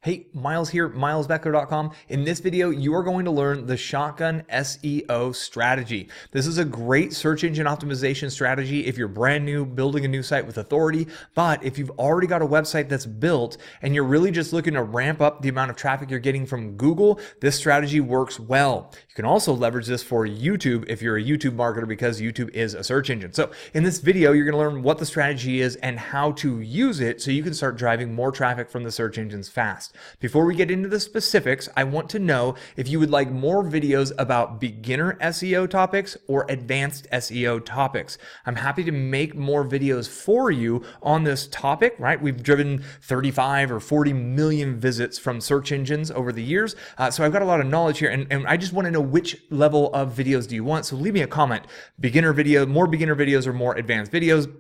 Hey, Miles here, milesbeckler.com. In this video, you are going to learn the Shotgun SEO strategy. This is a great search engine optimization strategy if you're brand new, building a new site with authority, but if you've already got a website that's built and you're really just looking to ramp up the amount of traffic you're getting from Google, this strategy works well. You can also leverage this for YouTube if you're a YouTube marketer because YouTube is a search engine. So in this video, you're going to learn what the strategy is and how to use it so you can start driving more traffic from the search engines fast. Before we get into the specifics, I want to know if you would like more videos about beginner SEO topics or advanced SEO topics. I'm happy to make more videos for you on this topic, right? We've driven 35 or 40 million visits from search engines over the years. So I've got a lot of knowledge here and I just want to know which level of videos do you want. So leave me a comment, beginner video, more beginner videos or more advanced videos.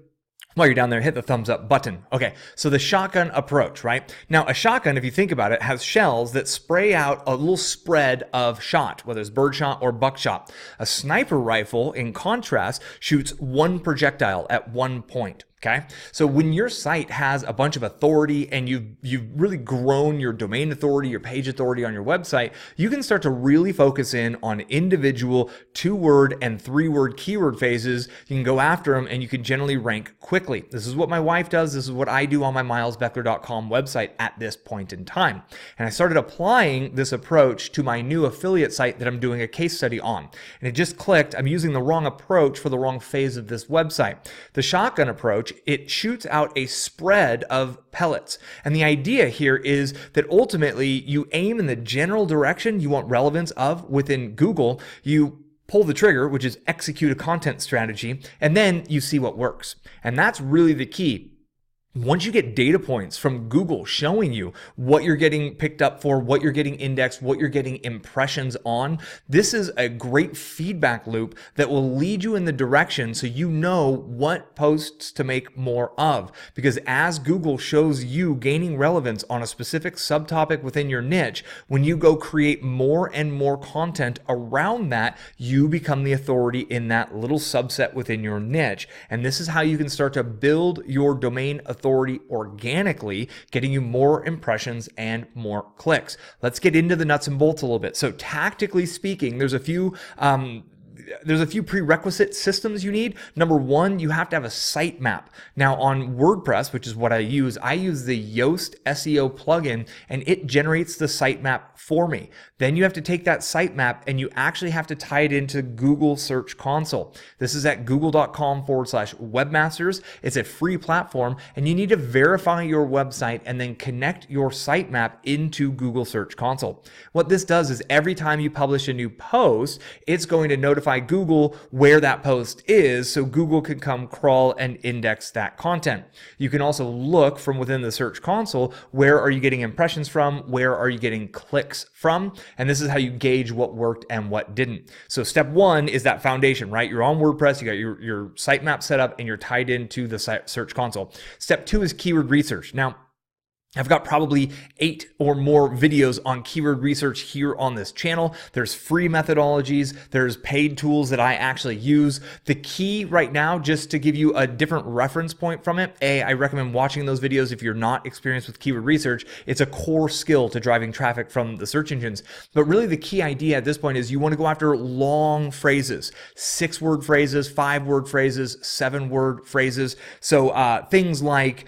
While you're down there, hit the thumbs up button. Okay, so the shotgun approach, right? Now, a shotgun, if you think about it, has shells that spray out a little spread of shot, whether it's birdshot or buckshot. A sniper rifle, in contrast, shoots one projectile at one point. Okay, so when your site has a bunch of authority and you've really grown your domain authority, your page authority on your website, you can start to really focus in on individual 2-word and 3-word keyword phases. You can go after them and you can generally rank quickly. This is what my wife does. This is what I do on my milesbeckler.com website at this point in time. And I started applying this approach to my new affiliate site that I'm doing a case study on. And it just clicked. I'm using the wrong approach for the wrong phase of this website. The shotgun approach, it shoots out a spread of pellets. And the idea here is that ultimately you aim in the general direction you want relevance of within Google. You pull the trigger, which is execute a content strategy, and then you see what works. And that's really the key. Once you get data points from Google showing you what you're getting picked up for, what you're getting indexed, what you're getting impressions on, this is a great feedback loop that will lead you in the direction so you know what posts to make more of. Because as Google shows you gaining relevance on a specific subtopic within your niche, when you go create more and more content around that, you become the authority in that little subset within your niche. And this is how you can start to build your domain authority organically, getting you more impressions and more clicks. Let's get into the nuts and bolts a little bit. So tactically speaking, there's a few prerequisite systems you need. Number one, you have to have a sitemap. Now on WordPress, which is what I use the Yoast SEO plugin and it generates the sitemap for me. Then you have to take that sitemap and you actually have to tie it into Google Search Console. This is at google.com/webmasters. It's a free platform and you need to verify your website and then connect your sitemap into Google Search Console. What this does is every time you publish a new post, it's going to notify Google where that post is so Google can come crawl and index that content. You can also look from within the Search Console, where are you getting impressions from, where are you getting clicks from, and this is how you gauge what worked and what didn't. So step one is that foundation, right? You're on WordPress, you got your sitemap set up and you're tied into the Search Console. Step two is keyword research. Now, I've got probably 8 or more videos on keyword research here on this channel. There's free methodologies. There's paid tools that I actually use. The key right now, just to give you a different reference point from it, I recommend watching those videos if you're not experienced with keyword research. It's a core skill to driving traffic from the search engines. But really the key idea at this point is you want to go after long phrases, 6-word phrases, 5-word phrases, 7-word phrases. So things like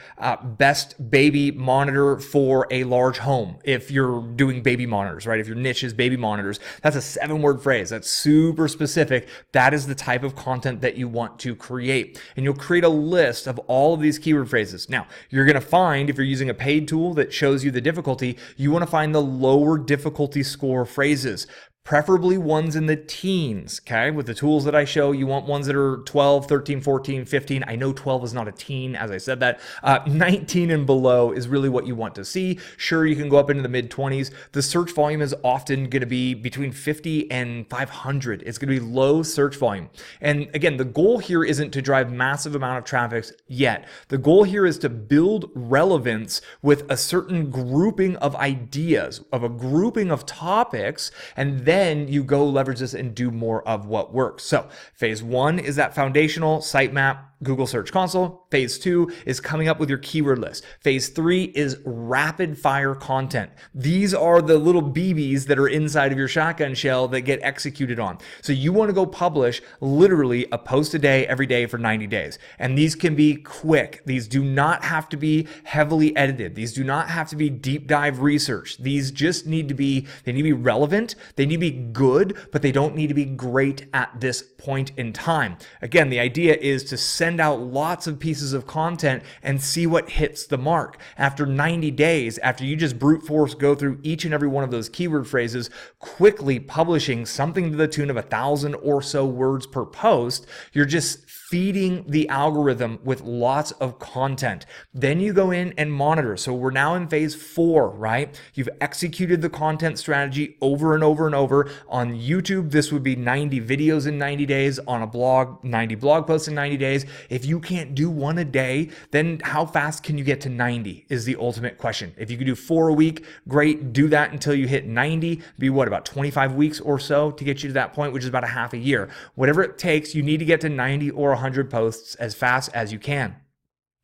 best baby monitor for a large home. If you're doing baby monitors, right? If your niche is baby monitors, that's a 7-word phrase. That's super specific. That is the type of content that you want to create. And you'll create a list of all of these keyword phrases. Now, you're going to find, if you're using a paid tool that shows you the difficulty, you want to find the lower difficulty score phrases. Preferably ones in the teens, okay? With the tools that I show, you want ones that are 12, 13, 14, 15. I know 12 is not a teen, as I said that. 19 and below is really what you want to see. Sure, you can go up into the mid-20s. The search volume is often going to be between 50 and 500. It's going to be low search volume. And again, the goal here isn't to drive massive amount of traffic yet. The goal here is to build relevance with a certain grouping of ideas, of a grouping of topics, and then you go leverage this and do more of what works. So phase one is that foundational sitemap, Google Search Console. Phase 2 is coming up with your keyword list. Phase 3 is rapid fire content. These are the little BBs that are inside of your shotgun shell that get executed on. So you want to go publish literally a post a day every day for 90 days. And these can be quick. These do not have to be heavily edited. These do not have to be deep dive research. These just need to be, they need to be relevant. They need to be good, but they don't need to be great at this point in time. Again, the idea is to send out lots of pieces of content and see what hits the mark. After 90 days, after you just brute force go through each and every one of those keyword phrases, quickly publishing something to the tune of 1,000 or so words per post, you're just feeding the algorithm with lots of content. Then you go in and monitor. So we're now in phase 4, right? You've executed the content strategy over and over and over. On YouTube, this would be 90 videos in 90 days. On a blog, 90 blog posts in 90 days. If you can't do one a day, then how fast can you get to 90 is the ultimate question. If you could do 4 a week, great. Do that until you hit 90. Be what, about 25 weeks or so to get you to that point, which is about a half a year. Whatever it takes, you need to get to 90 or 100 posts as fast as you can.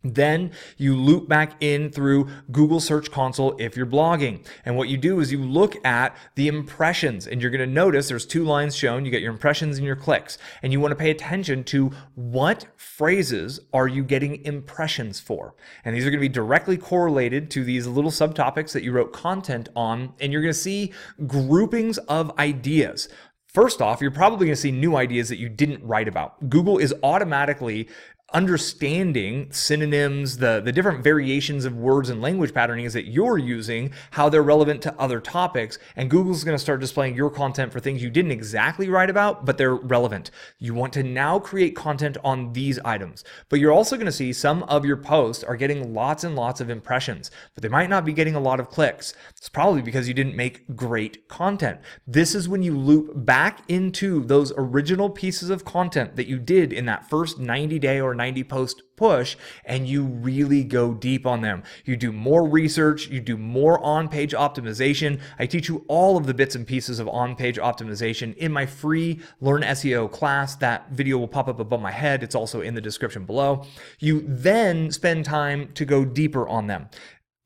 Then you loop back in through Google Search Console if you're blogging. And what you do is you look at the impressions, and you're going to notice there's 2 lines shown. You get your impressions and your clicks. And you want to pay attention to what phrases are you getting impressions for. And these are going to be directly correlated to these little subtopics that you wrote content on. And you're going to see groupings of ideas. First off, you're probably going to see new ideas that you didn't write about. Google is automatically understanding synonyms, the different variations of words and language patternings that you're using, how they're relevant to other topics, and Google's going to start displaying your content for things you didn't exactly write about, but they're relevant. You want to now create content on these items, but you're also going to see some of your posts are getting lots and lots of impressions, but they might not be getting a lot of clicks. It's probably because you didn't make great content. This is when you loop back into those original pieces of content that you did in that first 90-day or 90 post push, and you really go deep on them. You do more research, you do more on-page optimization. I teach you all of the bits and pieces of on-page optimization in my free Learn SEO class. That video will pop up above my head. It's also in the description below. You then spend time to go deeper on them.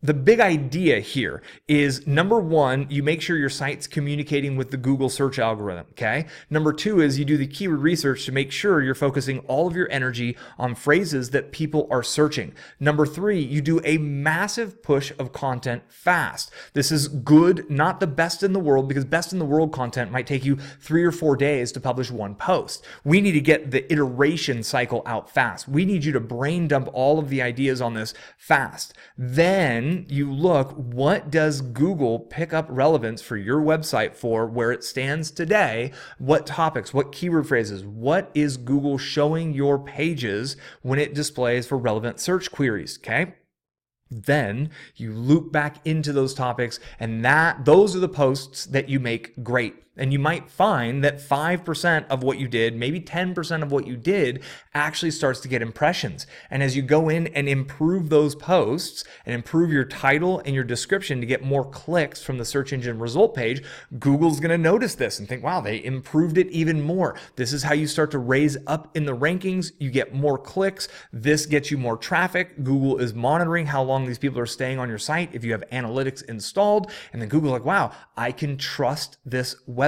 The big idea here is, number 1, you make sure your site's communicating with the Google search algorithm, okay? Number 2 is you do the keyword research to make sure you're focusing all of your energy on phrases that people are searching. Number 3, you do a massive push of content fast. This is good, not the best in the world, because best in the world content might take you 3 or 4 days to publish one post. We need to get the iteration cycle out fast. We need you to brain dump all of the ideas on this fast. Then you look, what does Google pick up relevance for your website for where it stands today? What topics, what keyword phrases, what is Google showing your pages when it displays for relevant search queries, okay? Then you loop back into those topics, and those are the posts that you make great. And you might find that 5% of what you did, maybe 10% of what you did actually starts to get impressions. And as you go in and improve those posts and improve your title and your description to get more clicks from the search engine result page, Google's going to notice this and think, wow, they improved it even more. This is how you start to raise up in the rankings. You get more clicks. This gets you more traffic. Google is monitoring how long these people are staying on your site if you have analytics installed. And then Google's like, wow, I can trust this website.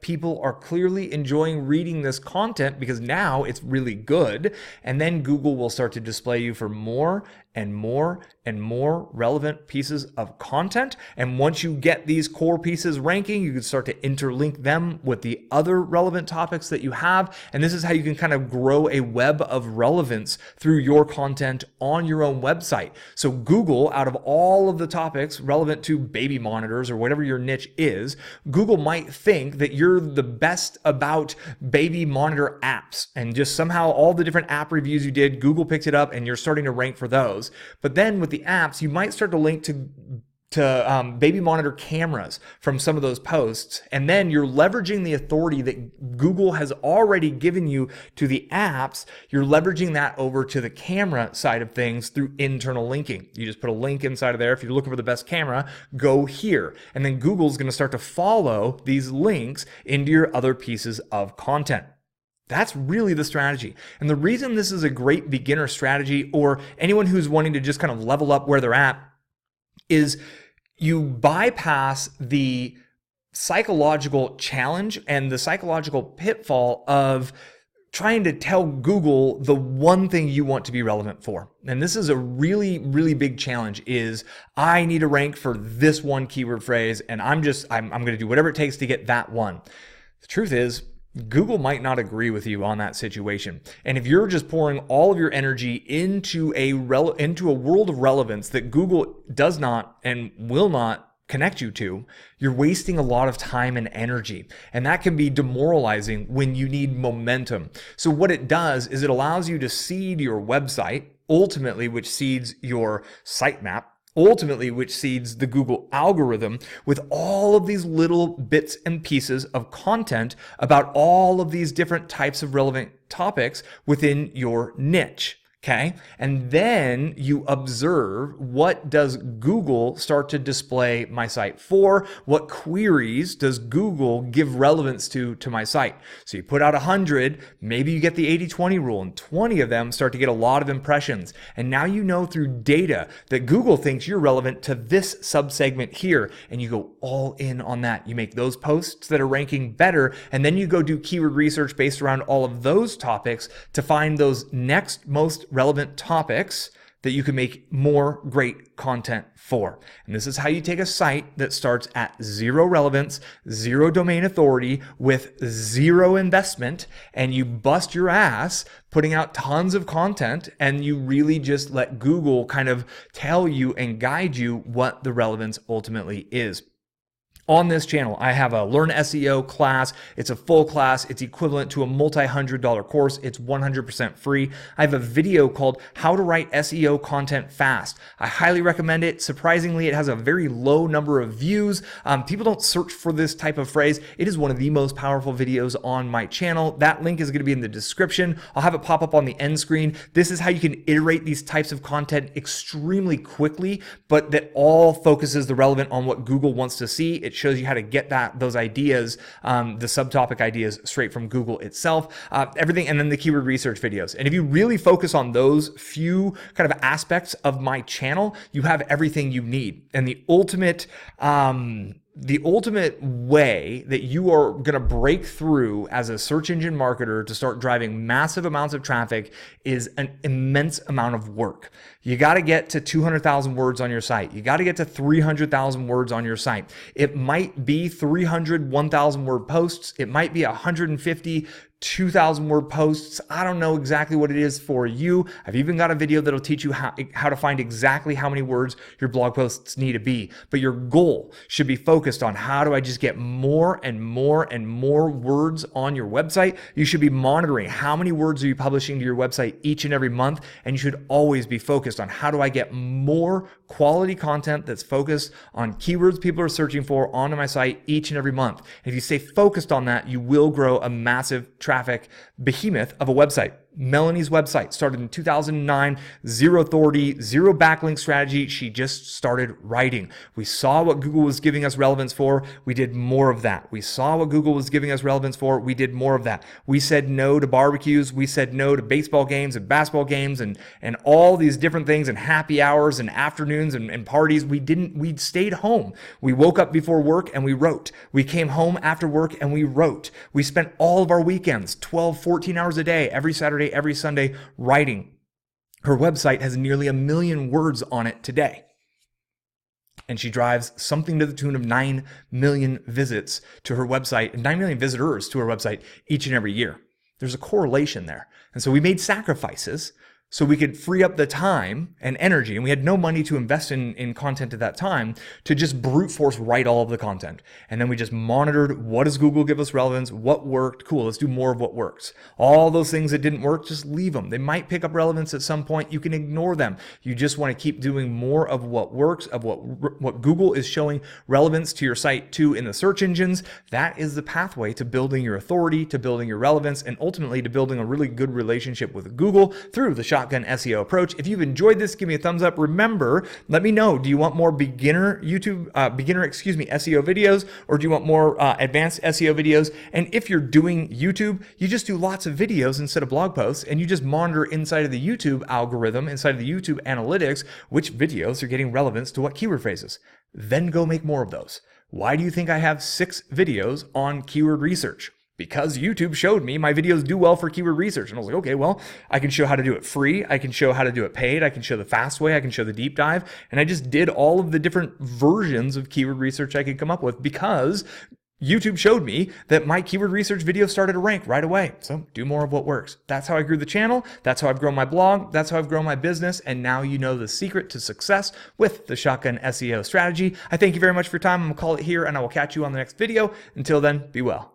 People are clearly enjoying reading this content because now it's really good. And then Google will start to display you for more and more and more relevant pieces of content. And once you get these core pieces ranking, you can start to interlink them with the other relevant topics that you have. And this is how you can kind of grow a web of relevance through your content on your own website. So Google, out of all of the topics relevant to baby monitors or whatever your niche is, Google might think that you're the best about baby monitor apps, and just somehow all the different app reviews you did, Google picked it up and you're starting to rank for those. But then with the apps, you might start to link to baby monitor cameras from some of those posts. And then you're leveraging the authority that Google has already given you to the apps. You're leveraging that over to the camera side of things through internal linking. You just put a link inside of there. If you're looking for the best camera, go here. And then Google's going to start to follow these links into your other pieces of content. That's really the strategy. And the reason this is a great beginner strategy, or anyone who's wanting to just kind of level up where they're at, is you bypass the psychological challenge and the psychological pitfall of trying to tell Google the one thing you want to be relevant for. And this is a really, really big challenge, is I need to rank for this one keyword phrase, and I'm going to do whatever it takes to get that one. The truth is, Google might not agree with you on that situation. And if you're just pouring all of your energy into a world of relevance that Google does not and will not connect you to, you're wasting a lot of time and energy. And that can be demoralizing when you need momentum. So what it does is it allows you to seed your website, ultimately, which seeds your sitemap, ultimately, which seeds the Google algorithm with all of these little bits and pieces of content about all of these different types of relevant topics within your niche. Okay. And then you observe, what does Google start to display my site for? What queries does Google give relevance to my site? So you put out 100, maybe you get the 80-20 rule, and 20 of them start to get a lot of impressions. And now you know through data that Google thinks you're relevant to this subsegment here, and you go all in on that. You make those posts that are ranking better, and then you go do keyword research based around all of those topics to find those next most relevant topics that you can make more great content for. And this is how you take a site that starts at 0 relevance, 0 domain authority, with 0 investment, and you bust your ass putting out tons of content, and you really just let Google kind of tell you and guide you what the relevance ultimately is. On this channel, I have a Learn SEO class. It's a full class. It's equivalent to a multi-$100 course. It's 100% free. I have a video called How to Write SEO Content Fast. I highly recommend it. Surprisingly, it has a very low number of views. People don't search for this type of phrase. It is one of the most powerful videos on my channel. That link is going to be in the description. I'll have it pop up on the end screen. This is how you can iterate these types of content extremely quickly, but that all focuses the relevant on what Google wants to see. It shows you how to get those ideas, the subtopic ideas, straight from Google itself, everything, and then the keyword research videos. And if you really focus on those few kind of aspects of my channel, you have everything you need. And the ultimate way that you are going to break through as a search engine marketer to start driving massive amounts of traffic is an immense amount of work. You got to get to 200,000 words on your site. You got to get to 300,000 words on your site. It might be 300 1,000 word posts. It might be 150 2,000 word posts. I don't know exactly what it is for you. I've even got a video that'll teach you how to find exactly how many words your blog posts need to be. But your goal should be focused on, how do I just get more and more and more words on your website? You should be monitoring how many words are you publishing to your website each and every month. And you should always be focused on, how do I get more quality content that's focused on keywords people are searching for onto my site each and every month. And if you stay focused on that, you will grow a massive traffic behemoth of a website. Melanie's website started in 2009, 0 authority, 0 backlink strategy. She just started writing. We saw what Google was giving us relevance for. We did more of that. We saw what Google was giving us relevance for. We did more of that. We said no to barbecues. We said no to baseball games and basketball games and all these different things, and happy hours and afternoons and parties. We stayed home. We woke up before work and we wrote. We came home after work and we wrote. We spent all of our weekends, 12, 14 hours a day, every Saturday, every Sunday, writing. Her website has nearly 1 million words on it today. And she drives something to the tune of 9 million visits to her website, and 9 million visitors to her website each and every year. There's a correlation there. And so we made sacrifices so we could free up the time and energy, and we had no money to invest in content at that time, to just brute force write all of the content. And then we just monitored, what does Google give us relevance? What worked? Cool, let's do more of what works. All those things that didn't work, just leave them. They might pick up relevance at some point. You can ignore them. You just want to keep doing more of what works, of what Google is showing relevance to your site to in the search engines. That is the pathway to building your authority, to building your relevance, and ultimately to building a really good relationship with Google through the Shotgun SEO approach. If you've enjoyed this, give me a thumbs up. Remember, let me know, do you want more beginner SEO videos, or do you want more advanced SEO videos? And if you're doing YouTube, you just do lots of videos instead of blog posts, and you just monitor inside of the YouTube algorithm, inside of the YouTube analytics, which videos are getting relevance to what keyword phrases. Then go make more of those. Why do you think I have 6 videos on keyword research? Because YouTube showed me my videos do well for keyword research. And I was like, okay, well, I can show how to do it free. I can show how to do it paid. I can show the fast way. I can show the deep dive. And I just did all of the different versions of keyword research I could come up with because YouTube showed me that my keyword research video started to rank right away. So do more of what works. That's how I grew the channel. That's how I've grown my blog. That's how I've grown my business. And now you know the secret to success with the Shotgun SEO strategy. I thank you very much for your time. I'm going to call it here, and I will catch you on the next video. Until then, be well.